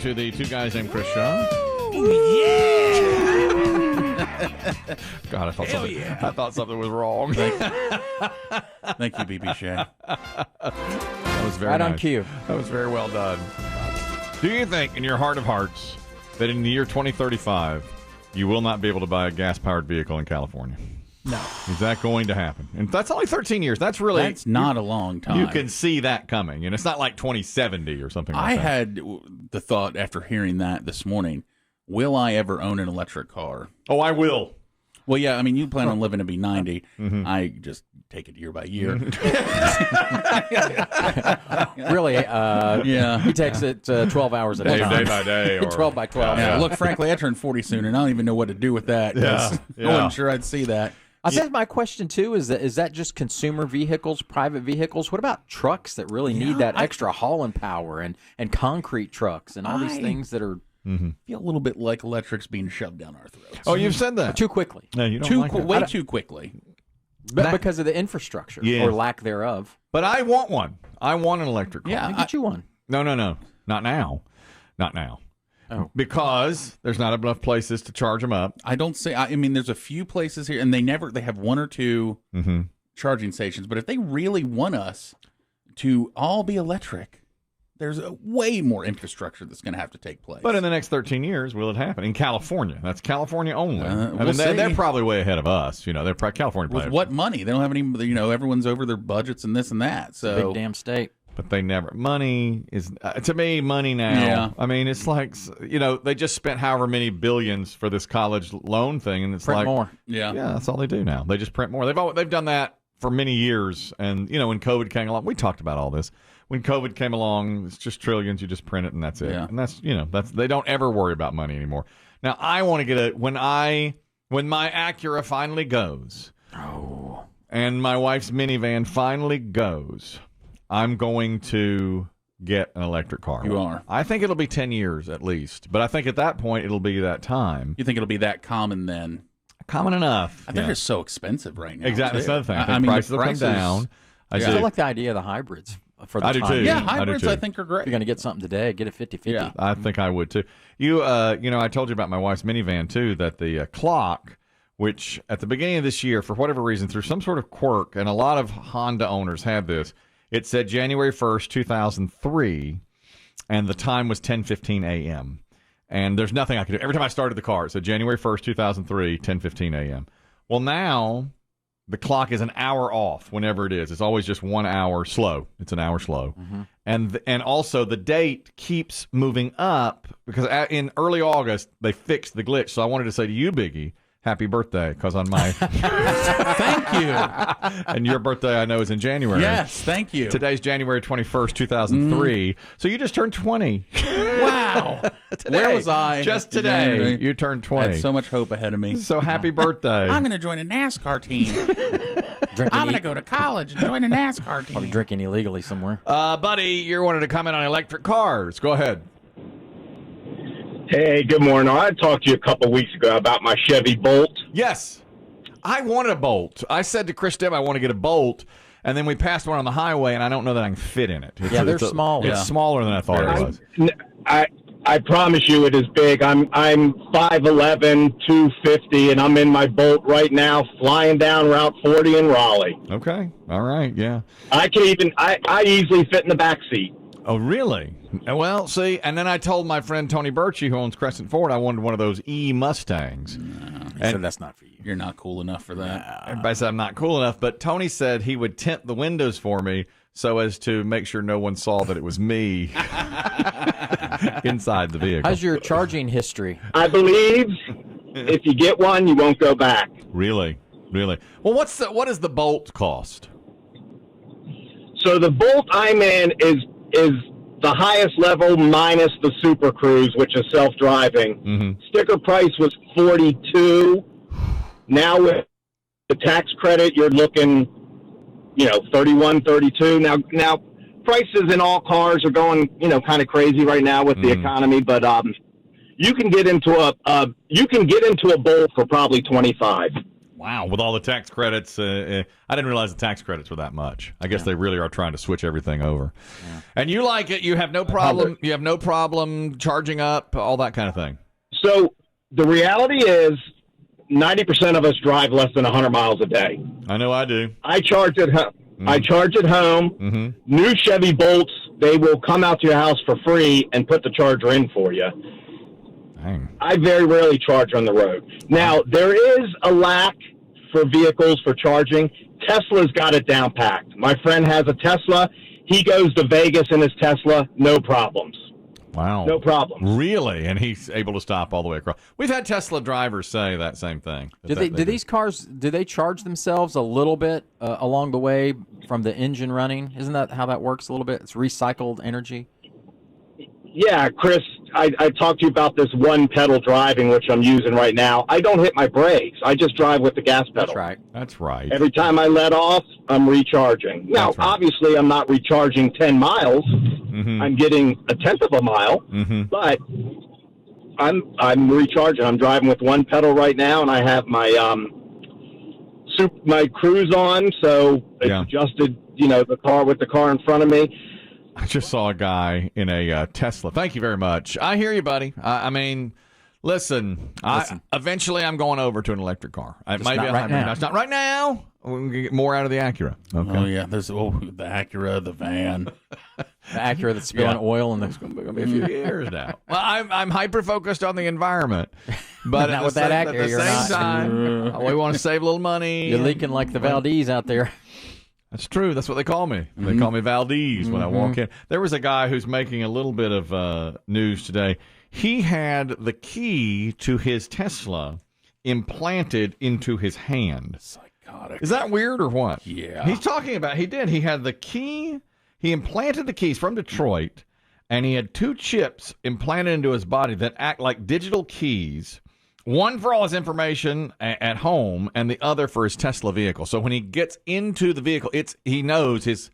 to the Two Guys Named Chris show. Yeah! God, I thought something was wrong. Thank you, BB Shea. That was very right nice. on cue. That was very well done. Do you think, in your heart of hearts, that in the year 2035, you will not be able to buy a gas-powered vehicle in California? No. Is that going to happen? And that's only 13 years. That's not a long time. You can see that coming, and it's not like 2070 or something like that. I had the thought after hearing that this morning, will I ever own an electric car? Oh, I will. Well, yeah, I mean, you plan on living to be 90. Mm-hmm. I just take it year by year. Really, yeah. He takes it 12 hours at a time. Day by day. Or, 12 by 12. Yeah. Look, frankly, I turn 40 soon, and I don't even know what to do with that. I wasn't sure I'd see that. I think my question, too, is that just consumer vehicles, private vehicles? What about trucks that really need that extra hauling power and concrete trucks and all these things that are... Mm-hmm. Feel a little bit like electrics being shoved down our throats. Oh, you've said that. Too quickly. No, you don't way too quickly. But because of the infrastructure or lack thereof. But I want one. I want an electric car. Yeah, get you one. No. Not now. Not now. Oh. Because there's not enough places to charge them up. I don't say. I mean, there's a few places here, and they have one or two charging stations. But if they really want us to all be electric, there's a way more infrastructure that's going to have to take place. But in the next 13 years, will it happen? In California. That's California only. They're probably way ahead of us. They're California with players. what money? They don't have any, everyone's over their budgets and this and that. So big damn state. But they never. Money is, to me, money now. Yeah. I mean, it's like, they just spent however many billions for this college loan thing. And it's print like. more. Yeah, that's all they do now. They just print more. They've done that for many years. And, when COVID came along, we talked about all this. When COVID came along, it's just trillions. You just print it, and that's it. Yeah. And that's they don't ever worry about money anymore. Now, I want to get when my Acura finally goes, and my wife's minivan finally goes, I'm going to get an electric car. You are. I think it'll be 10 years at least, but I think at that point it'll be that time. You think it'll be that common then? Common enough. I think they're so expensive right now. Exactly. That's another thing. I mean, prices will come down. I still like the idea of the hybrids. For the I do time. too. Yeah, hybrids I think are great. If you're going to get something today, get a 50-50. Yeah. I think I would too. I told you about my wife's minivan too, that the clock, which at the beginning of this year, for whatever reason, through some sort of quirk, and a lot of Honda owners had this, it said January 1st, 2003, and the time was 10:15 a.m. And there's nothing I could do. Every time I started the car, it said January 1st, 2003, 10:15 a.m. Well, now the clock is an hour off whenever it is. It's always just 1 hour slow. It's an hour slow. Mm-hmm. And also the date keeps moving up because in early August, they fixed the glitch. So I wanted to say to you, Biggie, happy birthday, because on my... Thank you. And your birthday, I know, is in January. Yes, thank you. Today's January 21st, 2003. So you just turned 20. Wow. Where was I? Just today, you turned 20. I had so much hope ahead of me. So happy birthday. I'm going to join a NASCAR team. I'm going to go to college and join a NASCAR team. I'm drinking illegally somewhere. Buddy, you wanted to comment on electric cars. Go ahead. Hey, good morning. I talked to you a couple weeks ago about my Chevy Bolt. Yes. I wanted a Bolt. I said to Chris Demm I want to get a Bolt, and then we passed one on the highway, and I don't know that I can fit in it. They're small. It's smaller than I thought it was. I promise you it is big. I'm 5'11", 250, and I'm in my Bolt right now flying down Route 40 in Raleigh. Okay. All right. Yeah. I easily fit in the back seat. Oh, really? Well, see, and then I told my friend Tony Birchie, who owns Crescent Ford, I wanted one of those E-Mustangs. He said that's not for you. You're not cool enough for that. Everybody said I'm not cool enough, but Tony said he would tint the windows for me so as to make sure no one saw that it was me inside the vehicle. How's your charging history? I believe if you get one, you won't go back. Really? Well, what does the Bolt cost? So the Bolt I'm in is the highest level minus the Super Cruise, which is self-driving. Mm-hmm. Sticker price was $42. Now with the tax credit, you're looking, $31, $32. Now prices in all cars are going, kind of crazy right now with the economy. But you can get into a Bolt for probably $25. Wow, with all the tax credits, I didn't realize the tax credits were that much. I guess they really are trying to switch everything over. Yeah. And you like it? You have no problem. You have no problem charging up, all that kind of thing. So the reality is, 90% of us drive less than 100 miles a day. I know I do. I charge at home. I charge at home. New Chevy Bolts, they will come out to your house for free and put the charger in for you. Dang. I very rarely charge on the road. Now, there is a lack for vehicles for charging. Tesla's got it down packed. My friend has a Tesla. He goes to Vegas in his Tesla, no problems. Wow. No problem. Really? And he's able to stop all the way across. We've had Tesla drivers say that same thing. Do these cars, do they charge themselves a little bit along the way from the engine running? Isn't that how that works a little bit? It's recycled energy? Yeah, Chris, I talked to you about this one pedal driving, which I'm using right now. I don't hit my brakes. I just drive with the gas pedal. That's right. Every time I let off, I'm recharging. Now, obviously, I'm not recharging 10 miles. I'm getting a tenth of a mile, but I'm recharging. I'm driving with one pedal right now, and I have my my cruise on, so it's adjusted, the car with the car in front of me. I just saw a guy in a Tesla. Thank you very much. I hear you, buddy. I mean, listen. Eventually, I'm going over to an electric car. It might be a hybrid. No, it's not right now. We're going to get more out of the Acura. Okay. Oh, yeah. There's the Acura, the van. The Acura that's spilling oil, and it's going to be a few years now. Well, I'm hyper-focused on the environment. But not with that Acura, at the same time, we want to save a little money. You're leaking like the Valdez out there. That's true. That's what they call me. They call me Valdez when I walk in. There was a guy who's making a little bit of news today. He had the key to his Tesla implanted into his hand. Psychotic. Is that weird or what? Yeah. He's talking about, he had the key, he implanted the keys from Detroit, and he had 2 chips implanted into his body that act like digital keys. One for all his information at home, and the other for his Tesla vehicle. So when he gets into the vehicle, he knows his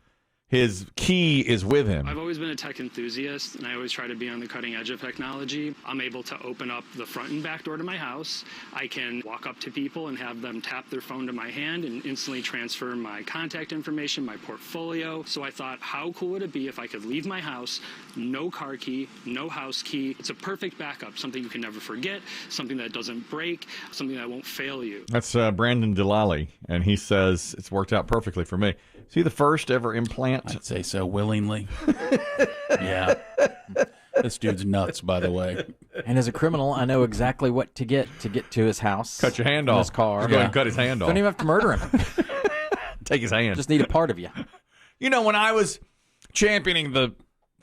key is with him. I've always been a tech enthusiast, and I always try to be on the cutting edge of technology. I'm able to open up the front and back door to my house. I can walk up to people and have them tap their phone to my hand and instantly transfer my contact information, my portfolio. So I thought, how cool would it be if I could leave my house, no car key, no house key. It's a perfect backup, something you can never forget, something that doesn't break, something that won't fail you. That's Brandon Delali, and he says it's worked out perfectly for me. Is he the first ever implant? I'd say so, willingly. Yeah. This dude's nuts, by the way. And as a criminal, I know exactly what to get to his house. Cut your hand off. His car. Go ahead and cut his hand off. Don't even have to murder him. Take his hand. Just need a part of you. When I was championing the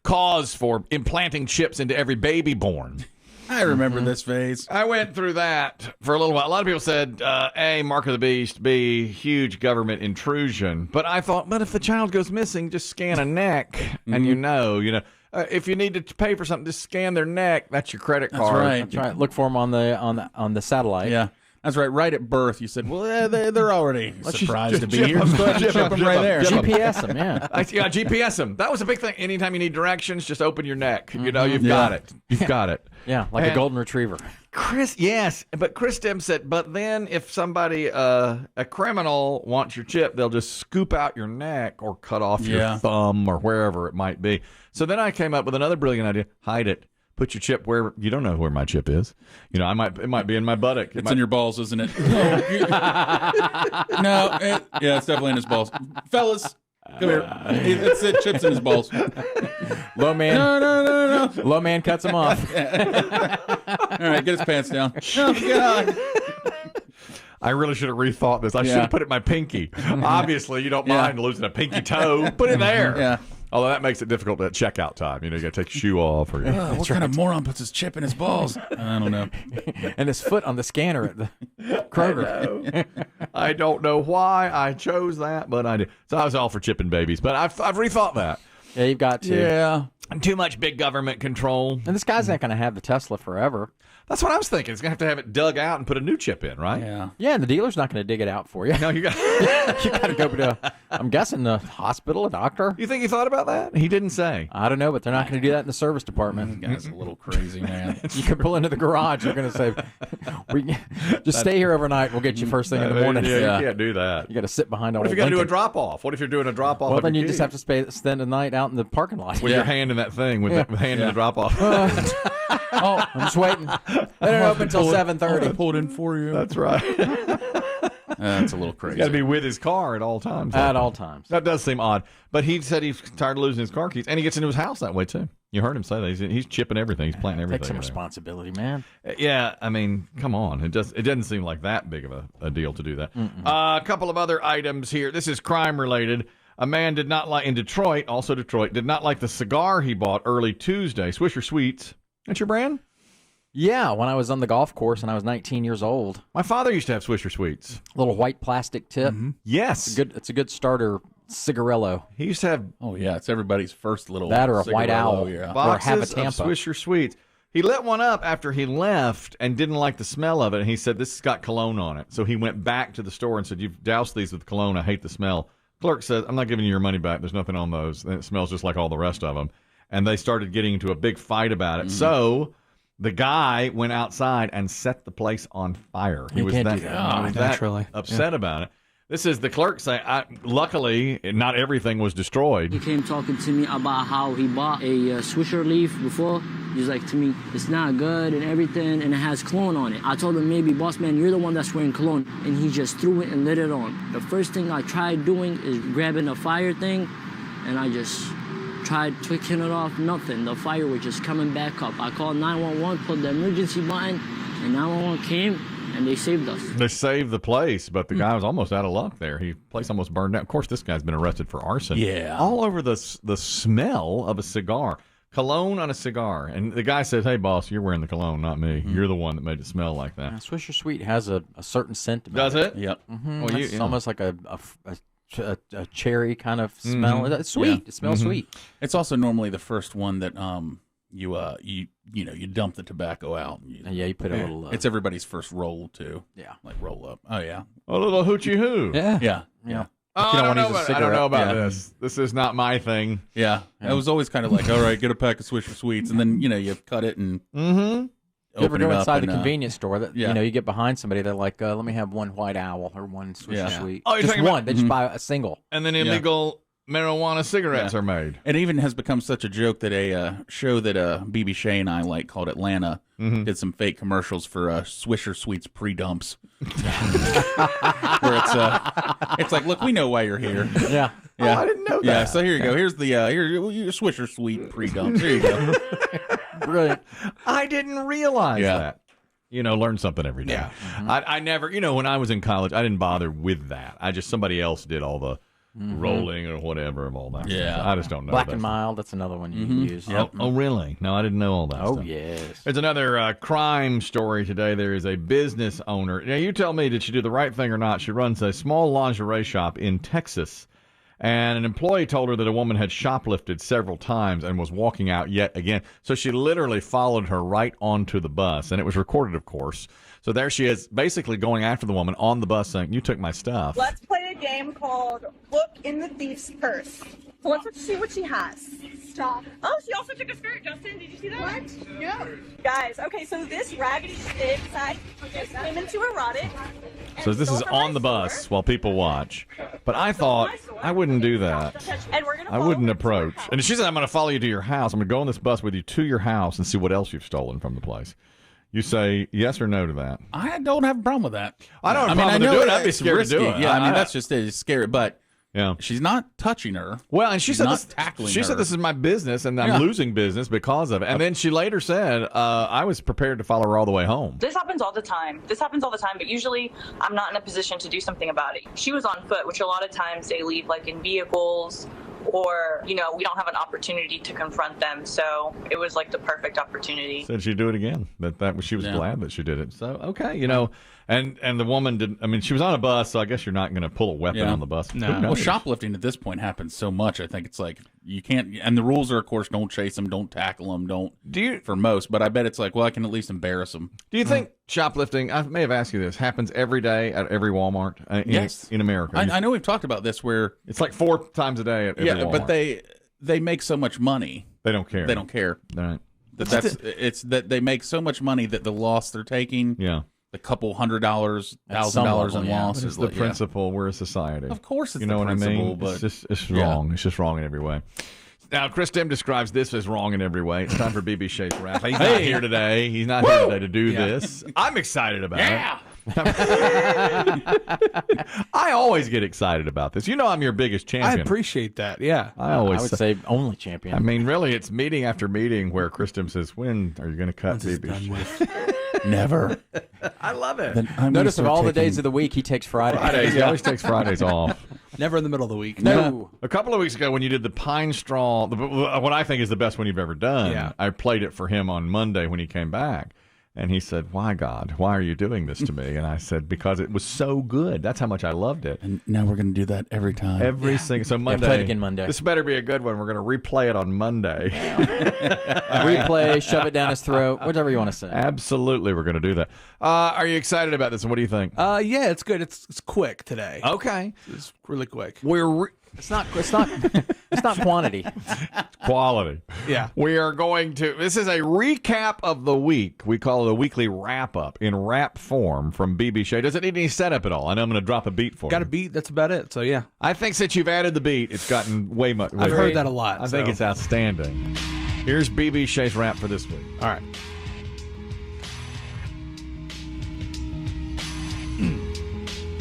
cause for implanting chips into every baby born, I remember this phase. I went through that for a little while. A lot of people said, A, mark of the beast, B, huge government intrusion. But I thought, if the child goes missing, just scan a neck, and if you need to pay for something, just scan their neck. That's your credit card. That's right. Look for them on the satellite. Yeah. That's right. Right at birth, you said, well, they're already surprised to be here. Let's go ahead and ship them right there. GPS them, yeah. GPS them. That was a big thing. Anytime you need directions, just open your neck. You've got it. You've got it. Yeah, like a golden retriever. Yes. But Chris Demm said, but then if somebody, a criminal, wants your chip, they'll just scoop out your neck or cut off your thumb or wherever it might be. So then I came up with another brilliant idea. Hide it. Put your chip where you don't know where my chip is. It might be in my buttock. It's in your balls, isn't it? No, it's definitely in his balls. Fellas, come here. It's chips in his balls. Low man. No. Low man cuts him off. All right, get his pants down. Oh, God. I really should have rethought this. I should have put it in my pinky. Obviously, you don't mind losing a pinky toe. Put it there. Yeah. Although that makes it difficult at checkout time. You got to take your shoe off. Or what kind of moron puts his chip in his balls? I don't know. And his foot on the scanner at the Kroger. I don't know why I chose that, but I did. So I was all for chipping babies. But I've rethought that. Yeah, you've got to. Yeah. Too much big government control. And this guy's not going to have the Tesla forever. That's what I was thinking. He's going to have it dug out and put a new chip in, right? Yeah. Yeah, and the dealer's not going to dig it out for you. No, you got. You got to go to, I'm guessing, the hospital, a doctor. You think he thought about that? He didn't say. I don't know, but they're not going to do that in the service department. This guy's a little crazy, man. You can pull into the garage. They're going to say, just stay here overnight. We'll get you first thing in the morning. Yeah, you can't do that. You got to sit behind all. What if you're going to do a drop off? What if you're doing a drop off? Well, then you just have to spend the night out in the parking lot with your hand in that thing, with the hand in the drop off. Oh, I'm just waiting. They don't open until 7:30. Pull it in for you. That's right. That's a little crazy. He's got to be with his car at all times. At all times. That does seem odd. But he said he's tired of losing his car keys, and he gets into his house that way too. You heard him say that. He's chipping everything. He's planting everything. Take some responsibility, man. Yeah, I mean, come on. It doesn't seem like that big of a deal to do that. A couple of other items here. This is crime related. A man did not like, in Detroit, also Detroit, did not like the cigar he bought early Tuesday. Swisher Sweets. That's your brand? Yeah, when I was on the golf course and I was 19 years old. My father used to have Swisher Sweets. Little white plastic tip. Yes. It's a good starter cigarello. He used to have Oh, yeah. It's everybody's first little That or a white cigarello, owl. Yeah. boxes Or have a of Tampa. Swisher Sweets. He lit one up after he left and didn't like the smell of it. And he said, this has got cologne on it. So he went back to the store and said, you've doused these with cologne. I hate the smell. Clerk says, I'm not giving you your money back. There's nothing on those. And it smells just like all the rest of them. And they started getting into a big fight about it. So the guy went outside and set the place on fire. He was can't that, do that. he was Naturally. that upset about it. This is the clerk saying, luckily, not everything was destroyed. He came talking to me about how he bought a Swisher Leaf before. He's like to me, it's not good and everything, and it has cologne on it. I told him, maybe, boss man, you're the one that's wearing cologne. And he just threw it and lit it on. The first thing I tried doing is grabbing a fire thing, and I just tried twicking it off, nothing. The fire was just coming back up. I called 911, pulled the emergency button, and 911 came, and they saved us. They saved the place, but the guy was almost out of luck there. Place almost burned down. Of course, this guy's been arrested for arson. Yeah. All over the smell of a cigar. Cologne on a cigar. And the guy says, hey, boss, you're wearing the cologne, not me. You're the one that made it smell like that. Swisher Sweet has a certain scent about Does it? Yep. Well, It's almost like a cherry kind of smell. It's sweet. Yeah. It smells sweet. It's also normally the first one that you dump the tobacco out. And Yeah, you put a little. it's everybody's first roll too. Yeah. Like roll up. Oh yeah. A little hoochie hoo. Yeah. Yeah. Yeah. Oh, You I don't don't wanna use a know cigarette. about Yeah. this. This is not my thing. Yeah. It was always kind of like, all right, get a pack of Swisher Sweets, and then you cut it and Mm-hmm. You ever open go it up inside and, the convenience store that yeah. you get behind somebody, they're like, let me have one white owl or one Swisher Yeah. Sweet. Oh, you're just talking one. about- They just buy a single. And then illegal marijuana cigarettes are made. It even has become such a joke that a show that BB Shea and I like called Atlanta did some fake commercials for Swisher Sweets pre-dumps. Where it's like, look, we know why you're here. Yeah. Yeah. Oh, I didn't know that. Yeah, so here you go. Here's the here's your Swisher Sweet pre-dumps. Here you go. Brilliant. I didn't realize Yeah. that. Learn something every day. Yeah. I never, when I was in college, I didn't bother with that. Somebody else did all the rolling or whatever of all that. Yeah. stuff. I just don't know. Black that and stuff. Mild, that's another one you use. Oh, really? No, I didn't know all that Oh, stuff. yes. There's another crime story today. There is a business owner. Now, you tell me, did she do the right thing or not? She runs a small lingerie shop in Texas, and an employee told her that a woman had shoplifted several times and was walking out yet again. So she literally followed her right onto the bus, and it was recorded, of course. So there she is, basically going after the woman on the bus saying, you took my stuff. Let's play a game called Look in the Thief's Purse. So let's see what she has. Stop. Oh, she also took a skirt, Justin. Did you see that? What? Yeah. Guys, okay, so this raggedy stick side just came into erotic. So this is on the bus while people watch. But I thought I wouldn't do that. And we're gonna I wouldn't approach. And she said, I'm going to follow you to your house. I'm going to go on this bus with you to your house and see what else you've stolen from the place. You say yes or no to that? I don't have a problem with that. I don't have a I problem know to do it. I'd be it's scared risky. to do it. Yeah, I mean, I- that's just it. It's scary, but Yeah. she's not touching her. Well, and she She's said not this, tackling she her. said this is my business and I'm Yeah. losing business because of it. And then she later said, I was prepared to follow her all the way home. This happens all the time. But usually I'm not in a position to do something about it. She was on foot, which a lot of times they leave like in vehicles or, we don't have an opportunity to confront them. So it was like the perfect opportunity. Said she'd do it again. She was glad that she did it. So, okay, and the woman didn't, she was on a bus, so I guess you're not going to pull a weapon on the bus. No. Well, shoplifting at this point happens so much. I think it's like you can't, and the rules are, of course, don't chase them, don't tackle them, for most, but I bet it's like, well, I can at least embarrass them. Do you think shoplifting, I may have asked you this, happens every day at every Walmart in America? I know we've talked about this where it's like 4 times a day at every Walmart. But they make so much money. They don't care. They don't care. Right. It's that they make so much money that the loss they're taking, the couple $100, $1,000 in loss is the principle. We're a society. Of course, it's you know the principle, what I mean. But it's wrong. It's just wrong in every way. Now, Chris Demm describes this as wrong in every way. It's time for BB Shea's rap. He's not here today. He's not here today to do this. I'm excited about it. I always get excited about this. I'm your biggest champion. I appreciate that. Yeah. I would say only champion. Really, it's meeting after meeting where Chris Demm says, when are you going to cut BB? Never. I love it. Notice of all the days of the week, he takes Fridays. He always takes Fridays off. Never in the middle of the week. No. A couple of weeks ago when you did the pine straw, what I think is the best one you've ever done, I played it for him on Monday when he came back. And he said, why, God? Why are you doing this to me? And I said, because it was so good. That's how much I loved it. And now we're going to do that every time. Every single. So Monday. Play it again Monday. This better be a good one. We're going to replay it on Monday. Replay, shove it down his throat, whatever you want to say. Absolutely, we're going to do that. Are you excited about this? And what do you think? Yeah, it's good. It's quick today. Okay. It's really quick. It's not quantity. It's quality. Yeah. We are going to, this is a recap of the week. We call it a weekly wrap-up in rap form from BB Shea. Does it need any setup at all? I know I'm going to drop a beat for you. Got a beat, that's about it. So, yeah. I think since you've added the beat, it's gotten way much. I've heard that a lot. I think it's outstanding. Here's BB Shea's rap for this week. All right.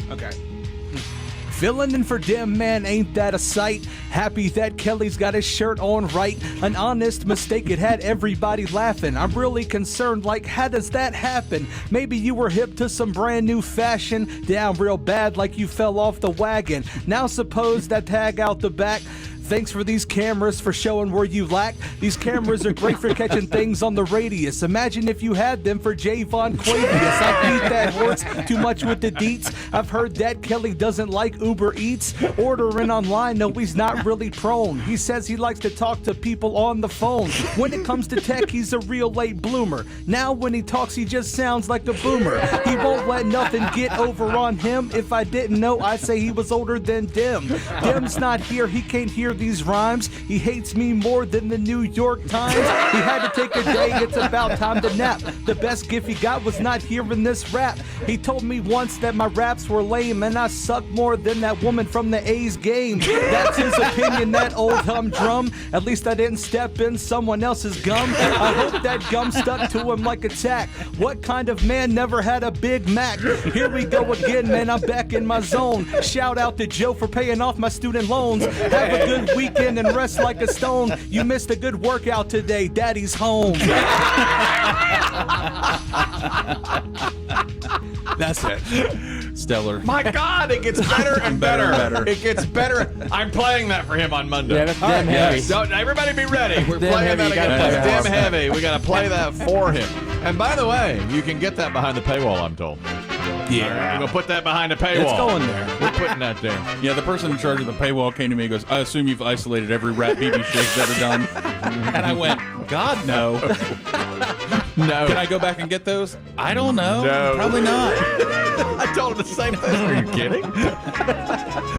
Okay. Filling in for Demm, man, ain't that a sight? Happy that Kelly's got his shirt on right. An honest mistake, it had everybody laughing. I'm really concerned, like, how does that happen? Maybe you were hip to some brand new fashion, down real bad like you fell off the wagon. Now suppose that tag out the back. Thanks for these cameras for showing where you lack. These cameras are great for catching things on the radius. Imagine if you had them for Javon Quavius. I beat that horse too much with the deets. I've heard that Kelly doesn't like Uber Eats. Ordering online, no, he's not really prone. He says he likes to talk to people on the phone. When it comes to tech, he's a real late bloomer. Now when he talks, he just sounds like a boomer. He won't let nothing get over on him. If I didn't know, I'd say he was older than Demm. Demm's not here, he can't hear these rhymes. He hates me more than the New York Times. He had to take a day, it's about time to nap. The best gift he got was not hearing this rap. He told me once that my raps were lame and I suck more than that woman from the A's game. That's his opinion, that old humdrum. At least I didn't step in someone else's gum. I hope that gum stuck to him like a tack. What kind of man never had a Big Mac? Here we go again, man, I'm back in my zone. Shout out to Joe for paying off my student loans. Have a good weekend and rest like a stone. You missed a good workout today. Daddy's home. That's it. Stellar. My God, it gets better and better. It gets better. I'm playing that for him on Monday. Yeah, that's Demm heavy. So everybody be ready. We're Demm playing heavy, that again. you gotta Demm heavy. We got to play that for him. And by the way, you can get that behind the paywall, I'm told. Yeah. We're going to put that behind the paywall. It's going there. We're putting that there. Yeah, the person in charge of the paywall came to me and goes, I assume you've isolated every rap BB Shea's ever done. And I went, God, no. No. Can I go back and get those? I don't know. No. Probably not. I told him the same thing. Are you kidding?